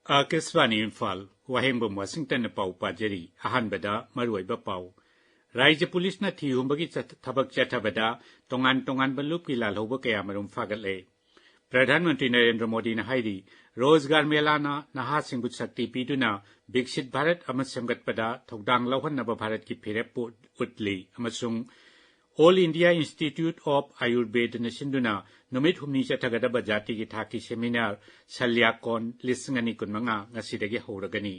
Akashvani Imphal वाहेंगबम Washington पाउ पाजरी अहानबदा मरुइबा पाउ राज्य पुलिसना थीहुंबगी थबक चथबदा तोंगान तोंगान बलुप की लालहौब कया मरुम फागले प्रधानमंत्री नरेंद्र मोदी ने हाइरी रोजगार मेलाना नहासिंगु शक्ति पीदुना विकसित भारत अमत सेमगतपदा थौदांग लौहन्नब भारत की फिरेप उतली अमसुंग All India Institute of Ayurveda सिंधुना नुमित हुमनी चथगदब जाति की थाकी सेमिनार सल्याकोन लिसिंगनी कुनमंगा ngasiदगी हौरगनी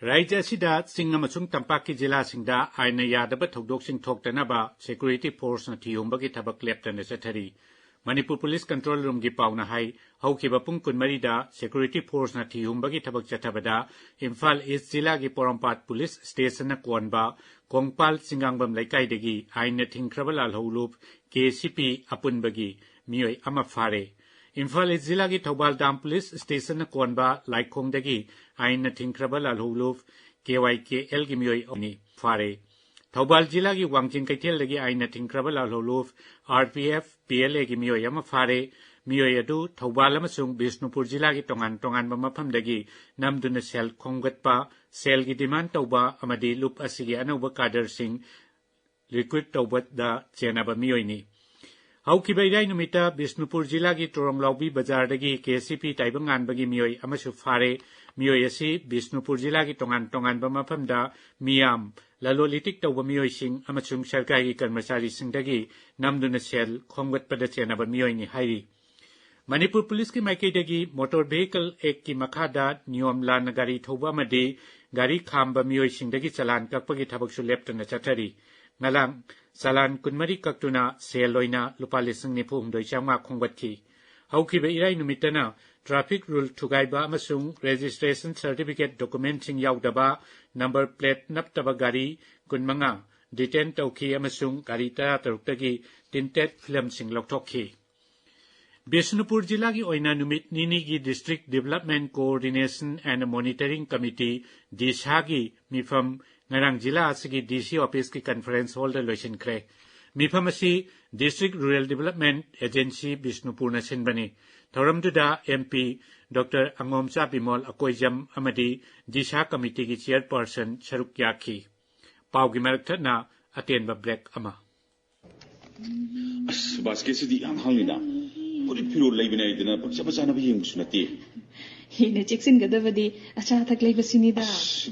राज्य असिदा सिंह अमसुंग तंपाकी जिला सिंगदा आइना यादब थौदोकसिंग थोक्तनबा सिक्योरिटी फोर्स न थियोंबगी थबक लेप्टन सेथरी मणिपुर पुलिस कंट्रोल रूम की पाउना हाई हौकिबा पुंग कुनमरीदा सिक्योरिटी फोर्स न थियोंबगी थबक चथबदा इम्फाल ईस्ट जिला की पोरमपाट पुलिस स्टेशन न कोनबा कोंगपाल सिंगांगबम लैकाइदगी आइना थिंख्रबा लालहौलुप केसीपी अपुनबगी मियोय अमा फारे इम्फाल ईस्ट जिला की थौबाल दाम पुलिस स्टेशन न कोनबा लाइखोंगदगी आइना थिंख्रबा लालहौलुप केवाईकेएल की मियोय अनि फारे थौबाल जिला की वांगजिंग कैथेलदगी आइना थिंख्रबा लालहौलुप आरपीएफ पीएलए की मियोय अमा फारे मियोय अदु थौबाल अमसुंग बिष्णुपुर जिला की तोंगान तोंगानबा मफमदगी नमदुना सेल खोंगतपा सेल की डिमांड तौबा अमदी लुप असिगी अनौबा कादर सिंह रिक्रूट तौबदा चेनाबा मियोयनी हौकिबा इराय नुमिता बिष्णुपुर जिला की तोरंगलाउबी बाजारदगी केसीपी ताइबंगानबगी मियोय अमसु फारे मियोय असि बिष्णुपुर जिला की तोंगान तोंगानबा मफमदा मियाम ललोलिटिक तौबा मियोयसिंग अमसुंग सरकारी कर्मचारीसिंगदगी नमदुना सेल खोंगतपदा चेनाबा मियोयनी हाइरी मणिपुर पुलिस की माइकैदगी मोटर व्हीकल एक्ट की मखादा नियम लाना गाड़ी थौबा अमदी गाड़ी खांबा मियोयसिंगदगी चलान कक्पगी थबकसु लेप्टना चथरी ngalang salan kunmari kaktuna sel loina lupa lising ni phumdoi changma khongbathi haukiba irai numitana traffic rule thugaiba amasung registration certificate document sing yaudaba number plate naptaba gari kunmanga detain tawki amasung gari tara taruktagi tinted film sing lokthokhi Bishnupur जिला की ओइना नुमित निनी की district development coordination and monitoring committee Disha की मिफम ngarang जिला असगी DC office की कॉन्फ्रेंस हॉल दा लोइसिनख्रे मिफम असि district rural development agency Bishnupur न सिनबनी थौरमदुदा एमपी डॉक्टर अंगोमचा बिमोल अकोइजम अमदी दिशा कमिटी की चेयरपर्सन सरुक याखी पाउगी मरकथना अतेनबा ब्रेक अमा बास्केटसिदी याम हांगिना पूरी फिरोल लैबने इदना पक्ष बचाना भी यंग सुनती हिने चेक्सिन गदबदी अच्छा थक लैबसिनीदा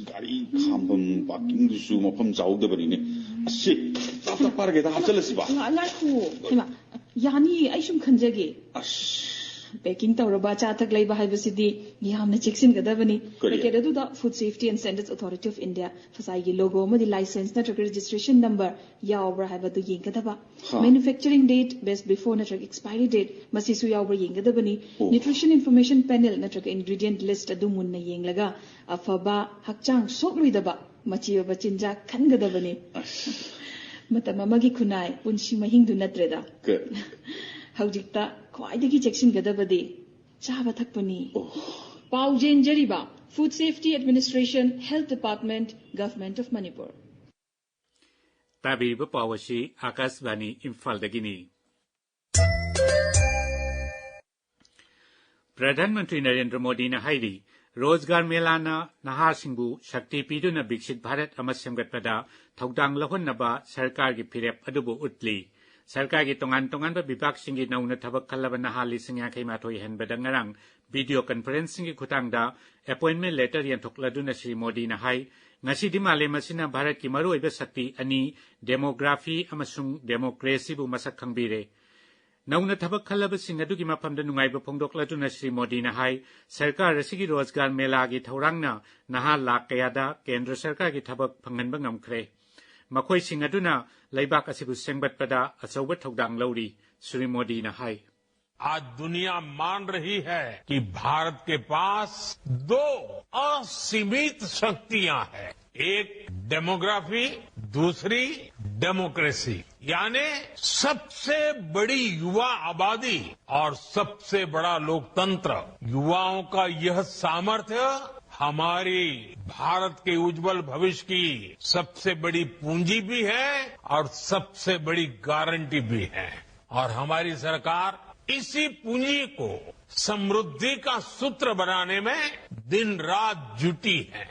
गाड़ी खांबम पार्किंग दुसु मफम जाउदबनिने अस्से ताता पारगेदा हचलसिबा लाखु हिमा यानी आइसुम खंजगे पैकिंग तौरबा चाथक लैबा हाइबसिदी यामना चेक्सिन गदबनी पेकेदुदा food safety and standards authority of India फसाइगी लोगो मदि लाइसेंस नत्रक रजिस्ट्रेशन नंबर यावब्रा हाइबदु येंगदबा मैन्युफैक्चरिंग डेट बेस्ट बिफोर नत्रक एक्सपायरी डेट मसिसु यावब्रा येंगदबनी न्यूट्रिशन इंफॉर्मेशन पैनल नत्रक इंग्रेडिएंट लिस्ट अदु मुन्ना येंगलगा अफबा हक्चांग सोक्लुइदबा मचिबा चिंजा खनगदबनी मतम अमगी खुनाय पुंसी महिंदु नत्रेदा हौजिकता ख्वाइदगी चेक्सिन गदबदी चाबा थकपनी पाउजेन जरीबा food safety administration health department government of Manipur ताबीब पावशी आकाशवाणी इम्फाल दगिनी प्रधानमंत्री नरेंद्र मोदी ने हाइरी रोजगार मेलाना नहासिंगु शक्ति पीदुना विकसित भारत अमत सेमगतपदा थौदांग लहोन्नबा सरकार की फिरेप अदुबु उतली सरकार की तोंगान तोंगान विभाग सिंगी नौना थबक खल्लब नहा लिसिंग याखै माथोय हेनबदा ngarang वीडियो कॉन्फ्रेंसिंग की खुतांगदा अपॉइंटमेंट लेटर यंथोक्लदुना श्री मोदी ने हाई ngasi मालेम असिना भारत की मरुओइबा शक्ति अनि डेमोग्राफी अमसुंग डेमोक्रेसी बु मसक खंगबिरे नौना थबक खल्लब सिंग अदुगी मफमदा नुंगाइबा फोंदोक्लदुना श्री मोदी ने हाई सरकार असिगी रोजगार मेला की थौरांगना नहा लाख कयादा केंद्र सरकार की थबक फंगनबा ngamkhre मखोई सिंग अदुना लैबाक असिबु सेंगबतपदा अचौबा थौदांग लौरी श्री मोदी ने हाई आज दुनिया मान रही है कि भारत के पास दो असीमित शक्तियां हैं एक डेमोग्राफी दूसरी डेमोक्रेसी यानी सबसे बड़ी युवा आबादी और सबसे बड़ा लोकतंत्र युवाओं का यह सामर्थ्य हमारी भारत के उज्जवल भविष्य की सबसे बड़ी पूंजी भी है और सबसे बड़ी गारंटी भी है और हमारी सरकार इसी पूंजी को समृद्धि का सूत्र बनाने में दिन रात जुटी है।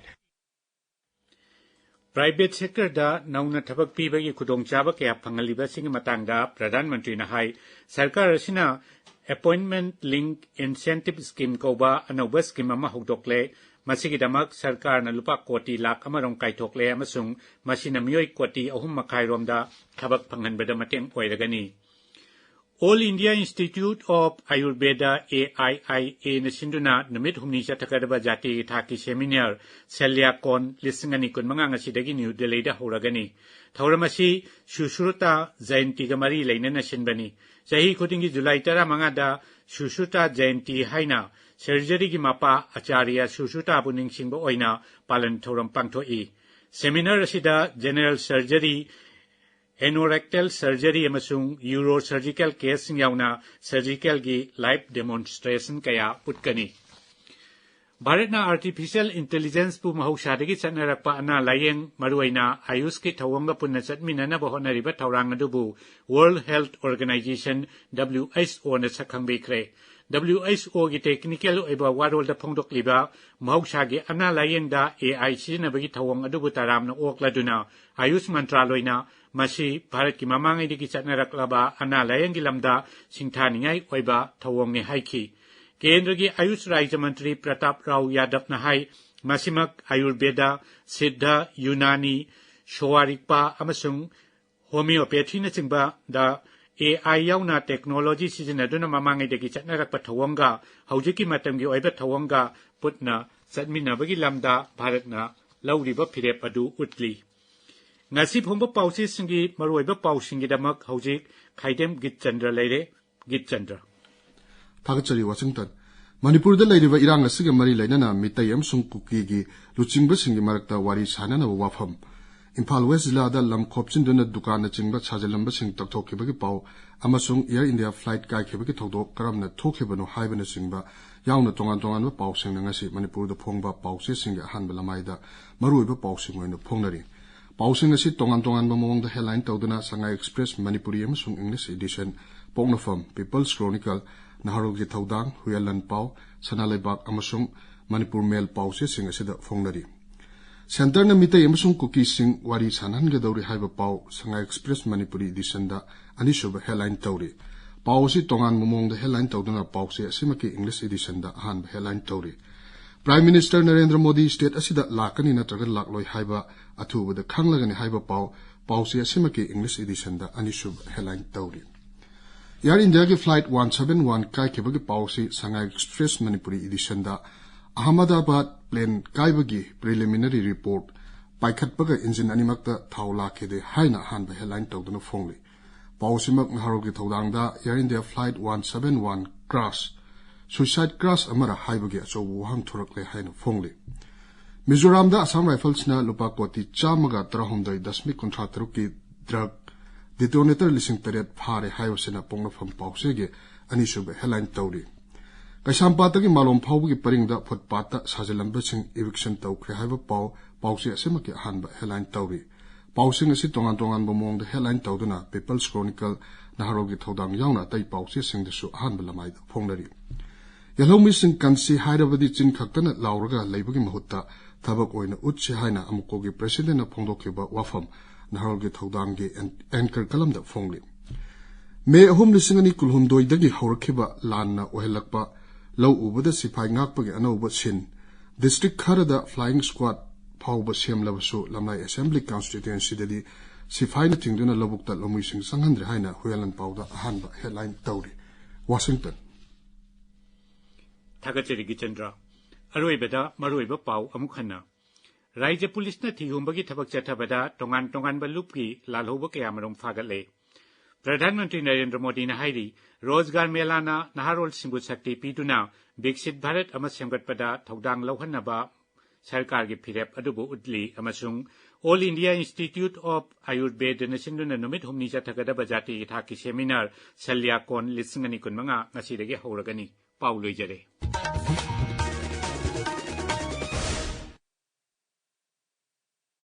प्राइवेट सेक्टर दा नौना थबक पीबगी खुदोंचाबा कया फंगलिबसिंग मतंगदा प्रधानमंत्री ना हाई सरकार असिना अपॉइंटमेंट लिंक इंसेंटिव स्कीम कौबा अनौबा स्कीम अमा हौदोकले मसिगिदमक सरकार ना लुपा कोटी लाख अमरों काइथोकले अमसुंग मसिना मियोय कोटी अहुम मखाइरोमदा थबक फंगनबदा mateंग ओइरगनी All India Institute of Ayurveda AIIA Nasinduna Numit Humni Chatakadaba Jati Thaki Seminar Selya Kon Lisingani Kunmanga Sidagi New Delhi da Horagani Tauramasi Shushruta Jayanti Gamari Lane Nashinbani Jahi Kutingi July Tara Mangada Shushruta Jayanti Haina Surgery Mapa Acharya Shushruta Buning Singbo Oina Palan Toram Pangto E Seminar Sida General Surgery Anorectal surgery amasung urosurgical case yauna surgical gi live demonstration kaya putkani Bharatna artificial intelligence pu mahausadagi channarakpa ana layeng maruaina ayush ki thawanga punna chatminana bahonariba thawrang adubu World Health Organization WHO na sakhangbikre WHO gi technical oiba warol da phongdokliba mahausagi ana layeng da AI sinabagi thawang adubu taramna okladuna ayush mantraloina Masi Bharat ki mamangai digi chatnaraklaba ana layangi lamda singthaningai oiba thawongne haiki Kendra gi Ayush Rajya Mantri Pratap Rao Yadav na hai masimak Ayurveda Siddha Yunani Shoarikpa amasung homeopathy na chingba da AI yauna technology sizinaduna mamangai digi chatnarakpa thawonga haujiki matamgi oiba thawonga putna chatminabagi lamda Bharatna lauriba phirep adu utli Ngasi phomba pausi singi maruiba pausingi damak haujik Khaidem Geetchandra leire Geetchandra Thagachari Washington Manipur da leiriba irang asiga mari lainana mitai amsung kuki gi luchingba singi marakta wari sanana wafam Imphal West Zilla da lam khopchin duna dukana chingba chajalamba sing takthokibagi pau amasung Air India flight kai khibagi thodok karamna thokhibano haibana singba yauna tongan ba pau singna ngasi Manipur da phongba pausi singi hanba lamaida maruiba pausing oina phongnari Pausing asi tongan ba mawang da headline tawduna Shanghai Express Manipuri amasung English edition Pongnafam People's Chronicle Naharogi Thaudang Huyalan Pau Sanalaibak amasung Manipur Mail Pause sing asida phongnari Center na mitai amasung kuki sing wari sanhan ga dawri haiba pau Shanghai Express Manipuri edition da anishuba headline tawri Pausi tongan mawang da headline tawduna pause asimaki English edition da han headline tawri Prime Minister Narendra Modi state asida lakani na tragal lakloi haiba athuba da khanglagani haiba pause asimaki English edition da anishub headline tawri Air India ki flight 171 kai khibagi pause Shanghai Express Manipuri edition da Ahmedabad plane kaibagi preliminary report paikhatpaga engine animakta thawla khede haina hanba headline tawduna phongli pausimak naharogi thodang da Air India flight 171 crash Suicide crash amara haibagi acho wahang thurakle haina phongli Mizoram da Assam Rifles na lupa koti chamaga trahumdai dasmi contractor ki drug detonator lising taret phare haibasina pongnafam pausege anisube headline tawri Kaisampata ki malom phawgi paringda footpath sajalamba sing eviction tawkhre haiba pause asemaki hanba headline tawri pausing asi tongan bomong da headline tawduna People's Chronicle naharogi thodang yauna tai pause sing desu hanba lamai phongnari Yalomi sing kansi hairabadi chin khaktana lauraga leibagi mahutta thabak oina utsi haina amukogi president na phongdokhiba wafam naharolgi thodanggi anchor kalamda phongli me ahum lisingani kulhumdoi dagi haurakhiba lanna ohelakpa law ubada sipai ngakpagi anauba sin district kharada flying squad phawba semlabasu lamai assembly constituency dadi sipai na tingduna labukta lomui sing sanghandre haina huyalan pawda ahanba headline tawri Washington Thagachari Geetchandra Aroibada Maroiba Pau Amukhanna Raija Police na Thihumbagi Thabak Chathabada Tongan Balupki Lalhoba Kayamarong Fagale Pradhanmantri Narendra Modi na hairi Rozgar Melana Naharol Simbu Sakti Piduna Biksit Bharat Amasemgatpada Thaudang Lauhanaba Sarkar gi Phirep adubu udli amasung All India Institute of Ayurveda Nasinduna Numit Humni Chathagada Bajati Thaki Seminar Salya Kon Lisingani Kunmanga Ngasidagi Hauragani Pauloi Jare